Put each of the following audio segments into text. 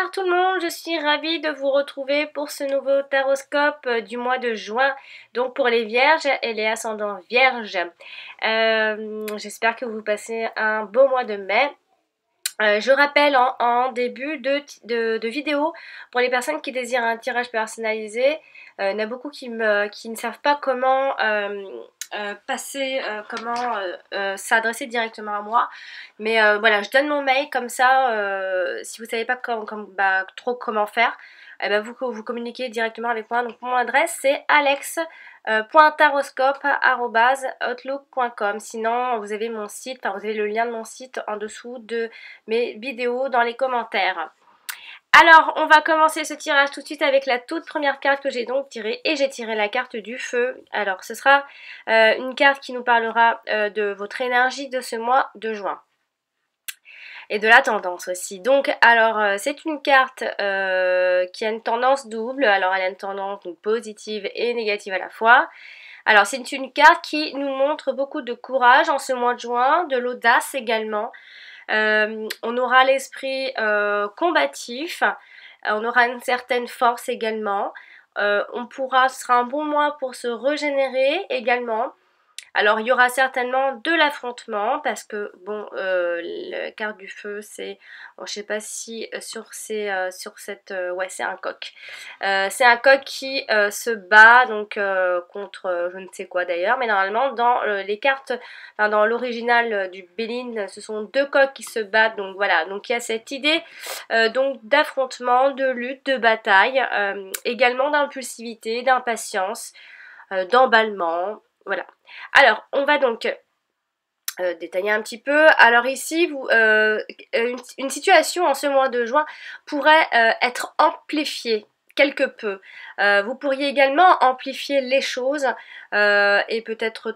Bonsoir tout le monde, je suis ravie de vous retrouver pour ce nouveau taroscope du mois de juin, donc pour les vierges et les ascendants vierges. J'espère que vous passez un beau mois de mai. Je rappelle en début de vidéo, pour les personnes qui désirent un tirage personnalisé, il y en a beaucoup qui ne savent pas comment s'adresser directement à moi. Mais voilà, je donne mon mail comme ça, si vous ne savez pas trop comment faire, eh ben vous communiquez directement avec moi. Donc mon adresse c'est alex.taroscope@outlook.com. Sinon vous avez mon site, enfin vous avez le lien de mon site en dessous de mes vidéos dans les commentaires. Alors, on va commencer ce tirage tout de suite avec la toute première carte que j'ai donc tirée. Et j'ai tiré la carte du feu. Alors, ce sera une carte qui nous parlera de votre énergie de ce mois de juin. Et de la tendance aussi. Donc, alors, c'est une carte qui a une tendance double. Alors, elle a une tendance donc, positive et négative à la fois. Alors, c'est une carte qui nous montre beaucoup de courage en ce mois de juin, de l'audace également. On aura l'esprit combatif, on aura une certaine force également. Ce sera un bon mois pour se régénérer également. Alors il y aura certainement de l'affrontement parce que bon, la carte du feu c'est, bon, je sais pas si sur cette, ouais c'est un coq. C'est un coq qui se bat donc contre je ne sais quoi d'ailleurs, mais normalement dans les cartes, enfin, dans l'original du Béline, ce sont deux coqs qui se battent, donc voilà, donc il y a cette idée donc d'affrontement, de lutte, de bataille, également d'impulsivité, d'impatience, d'emballement. Voilà. Alors, on va donc détailler un petit peu. Alors ici, une situation en ce mois de juin pourrait être amplifiée quelque peu. Vous pourriez également amplifier les choses et peut-être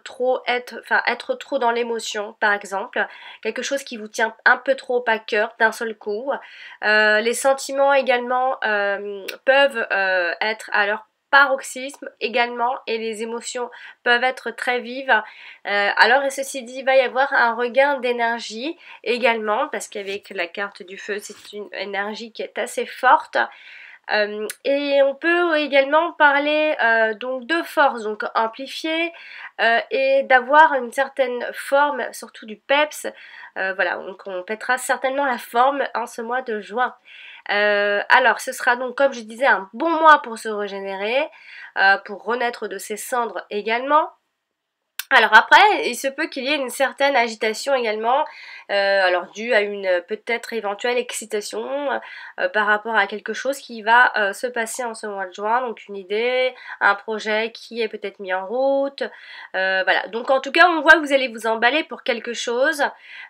être trop dans l'émotion, par exemple. Quelque chose qui vous tient un peu trop à cœur d'un seul coup. Les sentiments également peuvent être à leur paroxysme également et les émotions peuvent être très vives. Alors ceci dit, il va y avoir un regain d'énergie également parce qu'avec la carte du feu c'est une énergie qui est assez forte. Et on peut également parler donc de force, donc amplifiée et d'avoir une certaine forme, surtout du peps. Voilà, donc on pètera certainement la forme en ce mois de juin. Alors ce sera donc comme je disais un bon mois pour se régénérer, pour renaître de ses cendres également. Alors après, il se peut qu'il y ait une certaine agitation également, alors due à une peut-être éventuelle excitation par rapport à quelque chose qui va se passer en ce mois de juin, donc une idée, un projet qui est peut-être mis en route, voilà. Donc en tout cas, on voit que vous allez vous emballer pour quelque chose,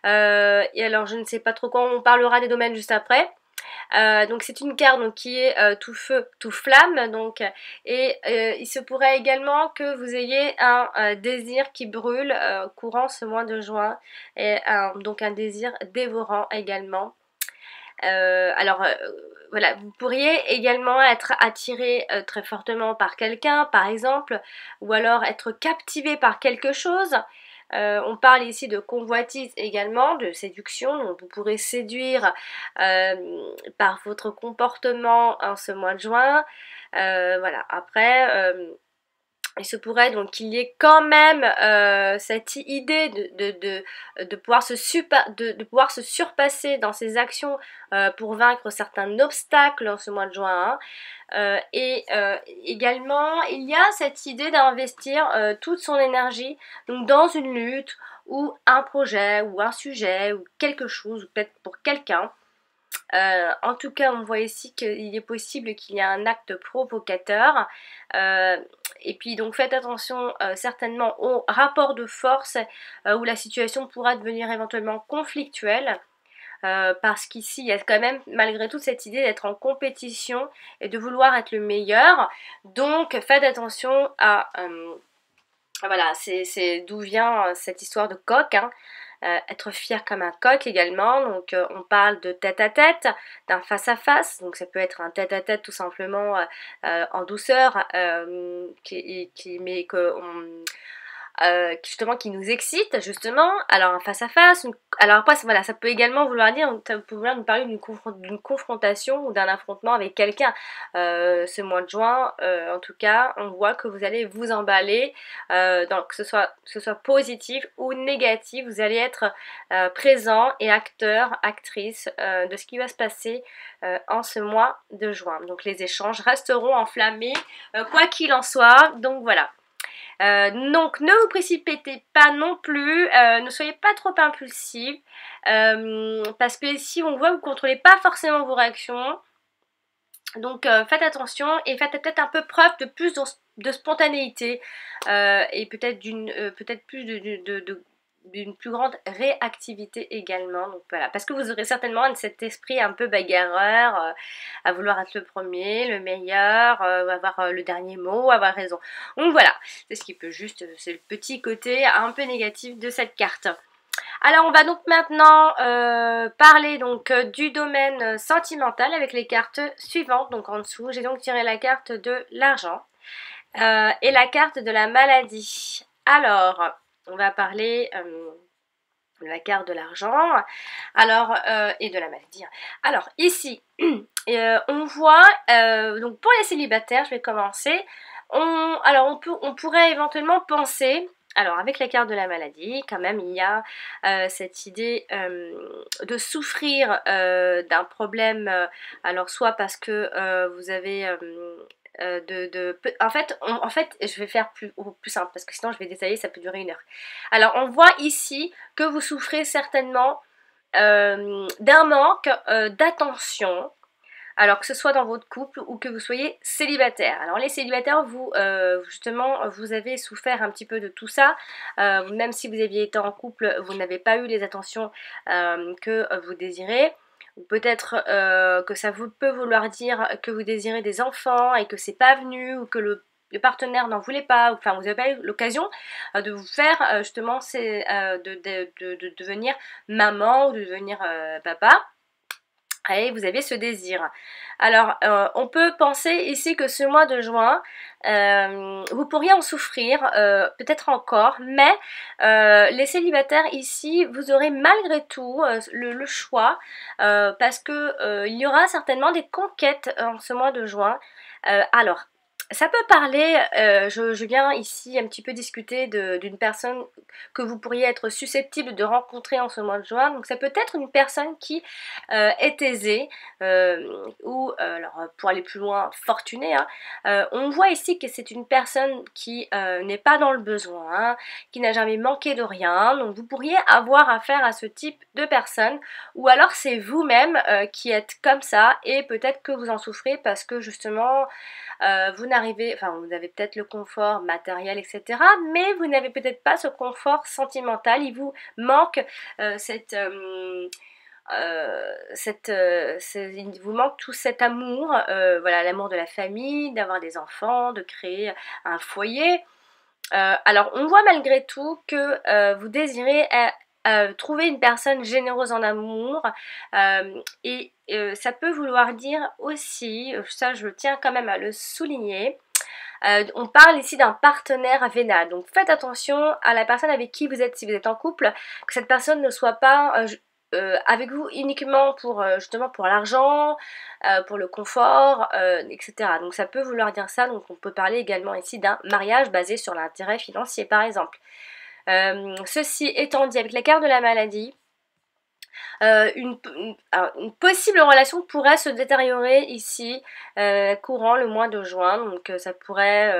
et alors je ne sais pas trop quand, on parlera des domaines juste après. Donc c'est une carte donc, qui est tout feu, tout flamme, donc, et il se pourrait également que vous ayez un désir qui brûle courant ce mois de juin, et donc un désir dévorant également. Voilà, vous pourriez également être attiré très fortement par quelqu'un par exemple, ou alors être captivé par quelque chose. On parle ici de convoitise également, de séduction, donc vous pourrez séduire par votre comportement en ce mois de juin. Voilà, après il se pourrait donc qu'il y ait quand même cette idée de pouvoir de pouvoir se surpasser dans ses actions pour vaincre certains obstacles en ce mois de juin. Également, il y a cette idée d'investir toute son énergie donc dans une lutte ou un projet ou un sujet ou quelque chose, ou peut-être pour quelqu'un. En tout cas, on voit ici qu'il est possible qu'il y ait un acte provocateur. Et puis donc faites attention certainement au rapport de force où la situation pourra devenir éventuellement conflictuelle. Parce qu'ici il y a quand même malgré tout cette idée d'être en compétition et de vouloir être le meilleur. Donc faites attention à... voilà, c'est d'où vient cette histoire de coq, hein. Être fier comme un coq également, donc on parle de tête à tête, d'un face à face, donc ça peut être un tête à tête tout simplement en douceur, mais que justement qui nous excite justement, alors un face à face, alors après voilà, ça peut également vouloir dire, ça peut vouloir nous parler d'une confrontation ou d'un affrontement avec quelqu'un. Ce mois de juin, en tout cas, on voit que vous allez vous emballer, donc que ce soit positif ou négatif, vous allez être présent et acteur, actrice de ce qui va se passer en ce mois de juin. Donc les échanges resteront enflammés, quoi qu'il en soit, donc voilà. Donc ne vous précipitez pas non plus, ne soyez pas trop impulsif, parce que ici on voit que vous ne contrôlez pas forcément vos réactions, donc faites attention et faites peut-être un peu preuve de plus de spontanéité et peut-être peut-être plus d'une plus grande réactivité également, donc voilà, parce que vous aurez certainement cet esprit un peu bagarreur, à vouloir être le premier, le meilleur, avoir le dernier mot, avoir raison. Donc voilà, c'est ce qui peut juste, c'est le petit côté un peu négatif de cette carte. Alors on va donc maintenant parler donc du domaine sentimental avec les cartes suivantes. Donc en dessous, j'ai donc tiré la carte de l'argent et la carte de la maladie. Alors, on va parler de la carte de l'argent, alors et de la maladie. Alors ici, on voit donc pour les célibataires, je vais commencer. On pourrait éventuellement penser. Alors avec la carte de la maladie, quand même, il y a cette idée de souffrir d'un problème, alors soit parce que vous avez en fait, je vais faire plus simple parce que sinon je vais détailler, ça peut durer 1 heure. Alors on voit ici que vous souffrez certainement d'un manque d'attention, alors que ce soit dans votre couple ou que vous soyez célibataire. Alors les célibataires, vous justement, vous avez souffert un petit peu de tout ça, même si vous aviez été en couple, vous n'avez pas eu les attentions que vous désirez. Ou peut-être que ça peut vouloir dire que vous désirez des enfants et que c'est pas venu, ou que le partenaire n'en voulait pas, ou, enfin vous n'avez pas eu l'occasion de vous faire justement de devenir maman ou de devenir papa. Et vous avez ce désir. Alors, on peut penser ici que ce mois de juin, vous pourriez en souffrir, peut-être encore, mais les célibataires ici, vous aurez malgré tout le choix, parce que il y aura certainement des conquêtes en ce mois de juin. Alors, ça peut parler, je viens ici un petit peu discuter d'une personne que vous pourriez être susceptible de rencontrer en ce mois de juin. Donc ça peut être une personne qui est aisée ou, alors pour aller plus loin, fortunée. Hein. On voit ici que c'est une personne qui n'est pas dans le besoin, qui n'a jamais manqué de rien. Donc vous pourriez avoir affaire à ce type de personne. Ou alors c'est vous-même qui êtes comme ça et peut-être que vous en souffrez parce que justement vous avez peut-être le confort matériel, etc. Mais vous n'avez peut-être pas ce confort sentimental. Il vous manque il vous manque tout cet amour, voilà, l'amour de la famille, d'avoir des enfants, de créer un foyer. Alors on voit malgré tout que vous désirez trouver une personne généreuse en amour, et ça peut vouloir dire aussi, ça je tiens quand même à le souligner, on parle ici d'un partenaire vénal. Donc faites attention à la personne avec qui vous êtes, si vous êtes en couple, que cette personne ne soit pas avec vous uniquement pour justement pour l'argent, pour le confort, etc. Donc ça peut vouloir dire ça. Donc on peut parler également ici d'un mariage basé sur l'intérêt financier par exemple. Ceci étant dit, avec la carte de la maladie, une possible relation pourrait se détériorer ici courant le mois de juin, donc ça pourrait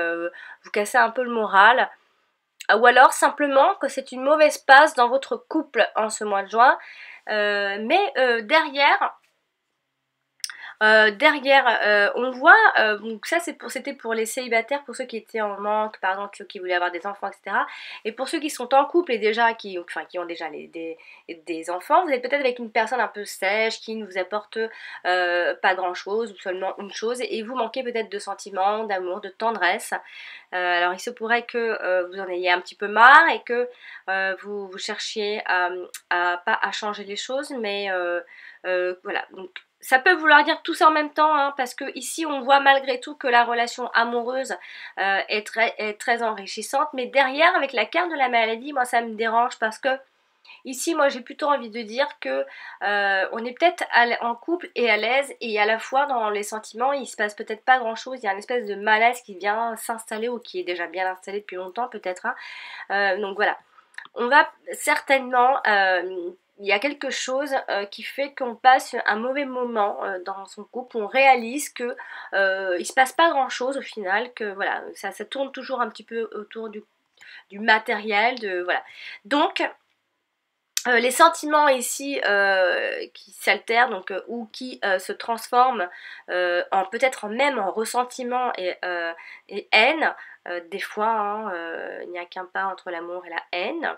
vous casser un peu le moral, ou alors simplement que c'est une mauvaise passe dans votre couple en ce mois de juin, mais derrière, on voit, donc ça c'était pour les célibataires, pour ceux qui étaient en manque, par exemple ceux qui voulaient avoir des enfants, etc. Et pour ceux qui sont en couple et déjà qui ont déjà des enfants, vous êtes peut-être avec une personne un peu sèche qui ne vous apporte pas grand chose ou seulement une chose, et vous manquez peut-être de sentiments, d'amour, de tendresse. Alors il se pourrait que vous en ayez un petit peu marre et que vous cherchiez pas à changer les choses, mais voilà, donc ça peut vouloir dire tout ça en même temps, hein, parce que ici on voit malgré tout que la relation amoureuse est très enrichissante, mais derrière avec la carte de la maladie, moi ça me dérange parce que ici moi j'ai plutôt envie de dire que on est peut-être en couple et à l'aise et à la fois dans les sentiments il se passe peut-être pas grand chose, il y a une espèce de malaise qui vient s'installer ou qui est déjà bien installé depuis longtemps peut-être, hein. Donc voilà, on va certainement, il y a quelque chose qui fait qu'on passe un mauvais moment dans son couple, on réalise que il se passe pas grand chose au final, que voilà, ça tourne toujours un petit peu autour du matériel, de voilà. Donc les sentiments ici qui s'altèrent donc ou qui se transforment en peut-être même en ressentiment et haine, des fois hein, il n'y a qu'un pas entre l'amour et la haine.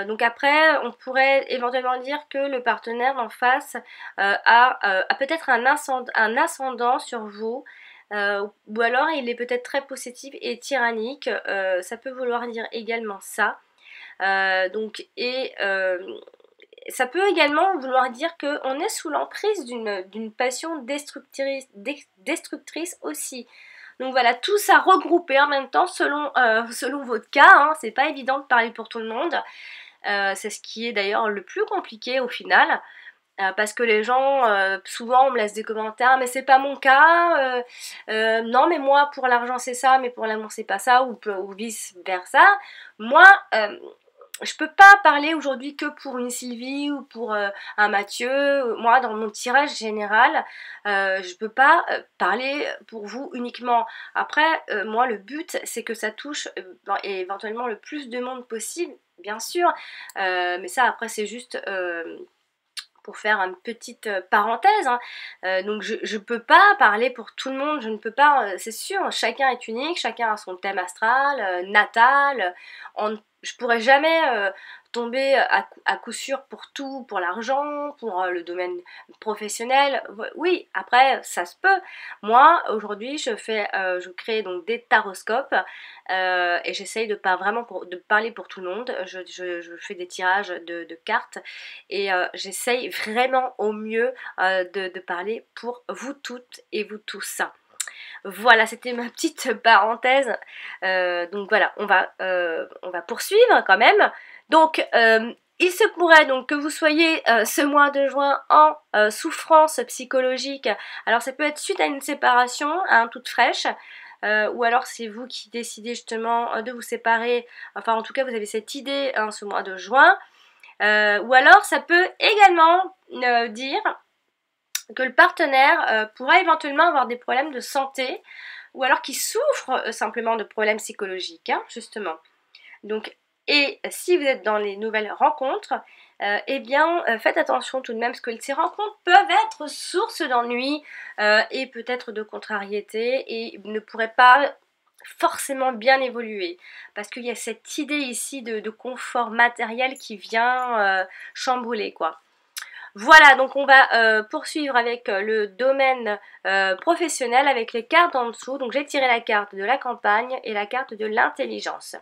Donc après, on pourrait éventuellement dire que le partenaire en face a peut-être un ascendant sur vous, ou alors il est peut-être très possessif et tyrannique, ça peut vouloir dire également ça. Ça peut également vouloir dire qu'on est sous l'emprise d'une passion destructrice aussi. Donc voilà, tout ça regroupé en même temps selon votre cas, hein, c'est pas évident de parler pour tout le monde. C'est ce qui est d'ailleurs le plus compliqué au final. Parce que les gens, souvent on me laisse des commentaires, mais c'est pas mon cas, non mais moi pour l'argent c'est ça, mais pour l'amour c'est pas ça, ou vice versa. Moi, je peux pas parler aujourd'hui que pour une Sylvie ou pour un Mathieu. Moi, dans mon tirage général, je peux pas parler pour vous uniquement. Après, moi, le but, c'est que ça touche éventuellement le plus de monde possible, bien sûr. Mais ça, après, c'est juste pour faire une petite parenthèse, hein. Donc je peux pas parler pour tout le monde, je ne peux pas, c'est sûr, chacun est unique, chacun a son thème astral, natal, je pourrais jamais tomber à coup sûr pour tout, pour l'argent, pour le domaine professionnel. Oui, après ça se peut. Moi aujourd'hui je crée donc des taroscopes et j'essaye de pas vraiment de parler pour tout le monde. Je fais des tirages de cartes et j'essaye vraiment au mieux de parler pour vous toutes et vous tous. Voilà, c'était ma petite parenthèse. Donc voilà, on va poursuivre quand même. Donc, il se pourrait donc que vous soyez ce mois de juin en souffrance psychologique. Alors ça peut être suite à une séparation, hein, toute fraîche. Ou alors c'est vous qui décidez justement de vous séparer. Enfin en tout cas vous avez cette idée hein, ce mois de juin. Ou alors ça peut également dire que le partenaire pourra éventuellement avoir des problèmes de santé ou alors qu'il souffre simplement de problèmes psychologiques, hein, justement. Donc, et si vous êtes dans les nouvelles rencontres, eh bien faites attention tout de même parce que ces rencontres peuvent être source d'ennui et peut-être de contrariété et ne pourraient pas forcément bien évoluer parce qu'il y a cette idée ici de confort matériel qui vient chambouler quoi. Voilà, donc on va poursuivre avec le domaine professionnel avec les cartes en dessous. Donc j'ai tiré la carte de la campagne et la carte de l'intelligence.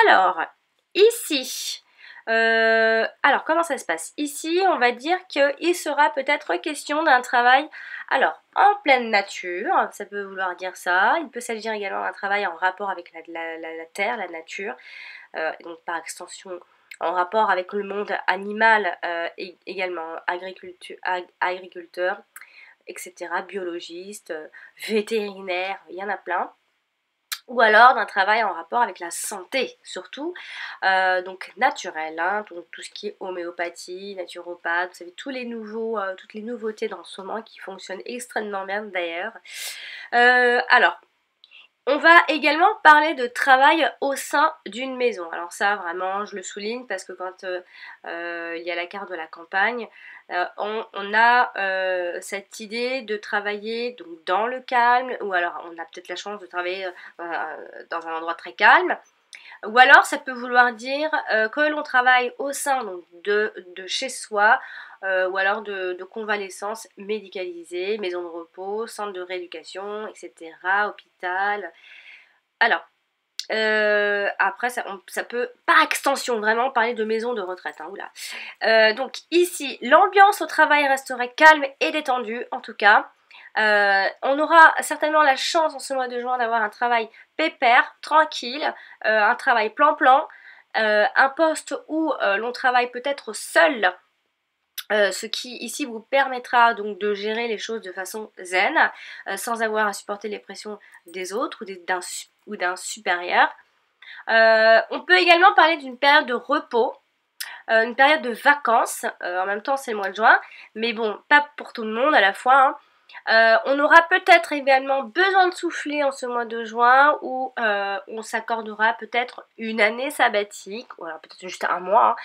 Alors, ici, alors comment ça se passe? Ici, on va dire qu'il sera peut-être question d'un travail, alors, en pleine nature, ça peut vouloir dire ça. Il peut s'agir également d'un travail en rapport avec la terre, la nature, donc par extension en rapport avec le monde animal, et également agriculteur, etc., biologiste, vétérinaire, il y en a plein. Ou alors d'un travail en rapport avec la santé, surtout, donc naturel, hein, donc tout ce qui est homéopathie, naturopathe, vous savez, toutes les nouveautés dans ce moment qui fonctionnent extrêmement bien d'ailleurs. Alors, on va également parler de travail au sein d'une maison. Alors ça, vraiment, je le souligne parce que quand il y a la carte de la campagne, on a cette idée de travailler donc, dans le calme, ou alors on a peut-être la chance de travailler dans un endroit très calme. Ou alors ça peut vouloir dire que l'on travaille au sein donc, de chez soi, ou alors de convalescence médicalisée, maison de repos, centre de rééducation, etc., hôpital. Alors, Après, ça peut, par extension, vraiment parler de maison de retraite. Hein, oula. Donc ici, l'ambiance au travail resterait calme et détendue, en tout cas. On aura certainement la chance en ce mois de juin d'avoir un travail pépère, tranquille, un travail plan-plan, un poste où l'on travaille peut-être seul, ce qui ici vous permettra donc de gérer les choses de façon zen, sans avoir à supporter les pressions des autres ou d'un supérieur. On peut également parler d'une période de repos, une période de vacances, en même temps c'est le mois de juin, mais bon, pas pour tout le monde à la fois, hein. On aura peut-être également besoin de souffler en ce mois de juin où on s'accordera peut-être une année sabbatique, ou alors peut-être juste un mois,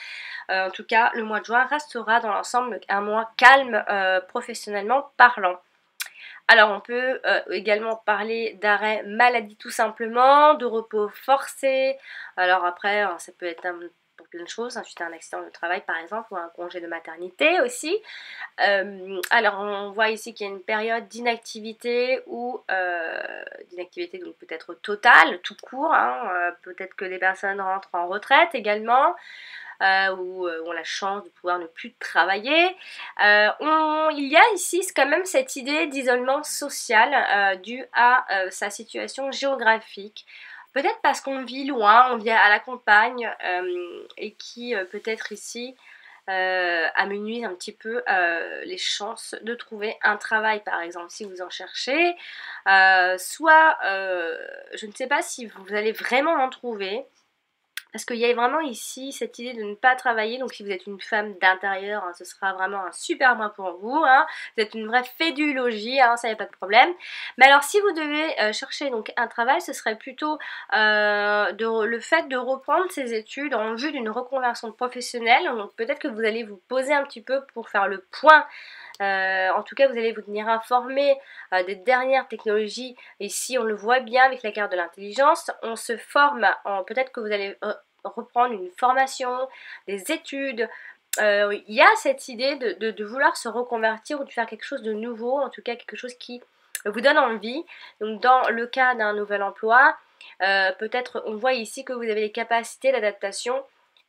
hein. En tout cas, le mois de juin restera dans l'ensemble un mois calme professionnellement parlant. Alors on peut également parler d'arrêt maladie tout simplement, de repos forcé. Alors après, ça peut être pour plein de choses, hein, suite à un accident de travail par exemple, ou un congé de maternité aussi. Alors on voit ici qu'il y a une période d'inactivité ou d'inactivité donc peut-être totale, tout court, hein, peut-être que les personnes rentrent en retraite également. Ou ont la chance de pouvoir ne plus travailler. Il y a ici quand même cette idée d'isolement social dû à sa situation géographique. Peut-être parce qu'on vit loin, on vit à la campagne et qui peut-être ici amenuise un petit peu les chances de trouver un travail par exemple si vous en cherchez. Soit je ne sais pas si vous allez vraiment en trouver. Parce qu'il y a vraiment ici cette idée de ne pas travailler, donc si vous êtes une femme d'intérieur, hein, ce sera vraiment un super mois pour vous, hein. Vous êtes une vraie fédulogie, hein, ça n'y a pas de problème. Mais alors si vous devez chercher donc un travail, ce serait plutôt le fait de reprendre ses études en vue d'une reconversion professionnelle. Donc peut-être que vous allez vous poser un petit peu pour faire le point. En tout cas, vous allez vous tenir informé des dernières technologies. Ici, on le voit bien avec la carte de l'intelligence. On se forme, peut-être que vous allez reprendre une formation, des études. Il y a cette idée de vouloir se reconvertir ou de faire quelque chose de nouveau, en tout cas quelque chose qui vous donne envie. Donc dans le cas d'un nouvel emploi, peut-être on voit ici que vous avez les capacités d'adaptation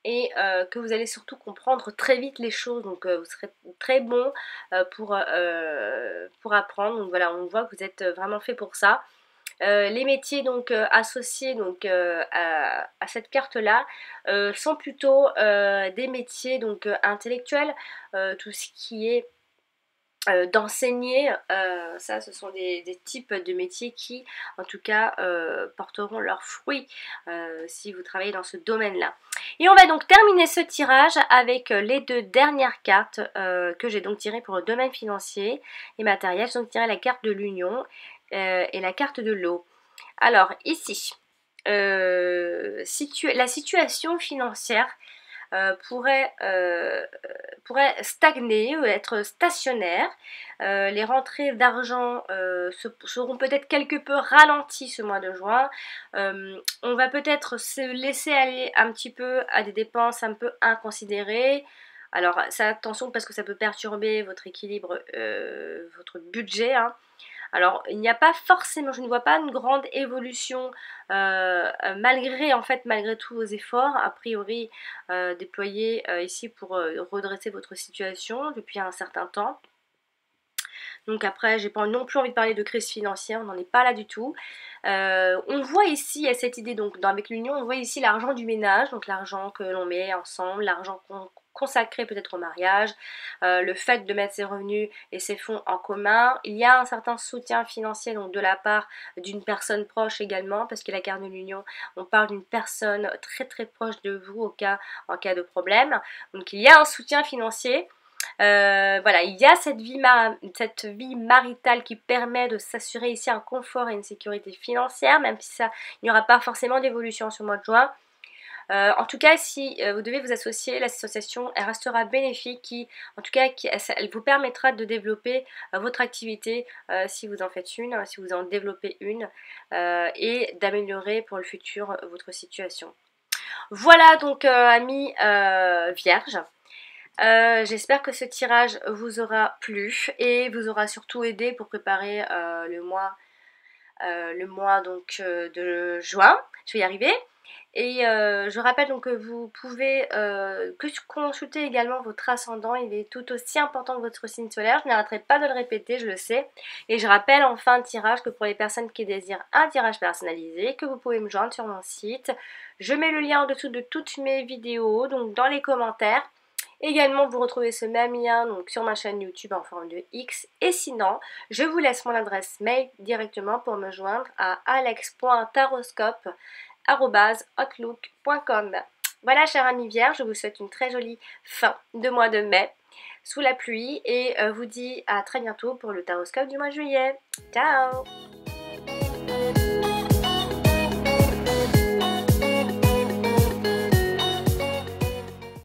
et que vous allez surtout comprendre très vite les choses, donc vous serez très bon pour apprendre. Donc voilà, on voit que vous êtes vraiment fait pour ça. Les métiers donc associés donc à cette carte là sont plutôt des métiers donc intellectuels, tout ce qui est d'enseigner, ça ce sont des types de métiers qui en tout cas porteront leurs fruits si vous travaillez dans ce domaine-là. Et on va donc terminer ce tirage avec les deux dernières cartes que j'ai donc tirées pour le domaine financier et matériel. J'ai donc tiré la carte de l'union et la carte de l'eau. Alors ici, la situation financière pourrait stagner, être stationnaire. Les rentrées d'argent seront peut-être quelque peu ralenties ce mois de juin. On va peut-être se laisser aller un petit peu à des dépenses un peu inconsidérées. Alors, ça, attention parce que ça peut perturber votre équilibre, votre budget, hein. Alors, il n'y a pas forcément, je ne vois pas une grande évolution malgré tous vos efforts, a priori déployés ici pour redresser votre situation depuis un certain temps. Donc après, j'ai pas non plus envie de parler de crise financière, on n'en est pas là du tout. On voit ici, à cette idée, donc avec l'union, on voit ici l'argent du ménage, donc l'argent que l'on met ensemble, l'argent consacré peut-être au mariage, le fait de mettre ses revenus et ses fonds en commun. Il y a un certain soutien financier donc de la part d'une personne proche également, parce que la carte de l'union, on parle d'une personne très très proche de vous en cas de problème. Donc il y a un soutien financier. Voilà, il y a cette vie maritale qui permet de s'assurer ici un confort et une sécurité financière, même si il n'y aura pas forcément d'évolution sur le mois de juin. En tout cas, si vous devez vous associer, l'association elle restera bénéfique, en tout cas, elle vous permettra de développer votre activité si vous en faites une, si vous en développez une, et d'améliorer pour le futur votre situation. Voilà donc amis vierges. J'espère que ce tirage vous aura plu et vous aura surtout aidé pour préparer le mois le mois donc de juin. Je vais y arriver. Et je rappelle donc que vous pouvez consulter également votre ascendant, il est tout aussi important que votre signe solaire, je n'arrêterai pas de le répéter, je le sais. Et je rappelle en fin de tirage que pour les personnes qui désirent un tirage personnalisé, que vous pouvez me joindre sur mon site. Je mets le lien en dessous de toutes mes vidéos, donc dans les commentaires. Également, vous retrouvez ce même lien donc, sur ma chaîne YouTube en forme de X. Et sinon, je vous laisse mon adresse mail directement pour me joindre à alex.taroscope@outlook.com. Voilà, chers amis vierges, je vous souhaite une très jolie fin de mois de mai sous la pluie et vous dis à très bientôt pour le taroscope du mois de juillet. Ciao!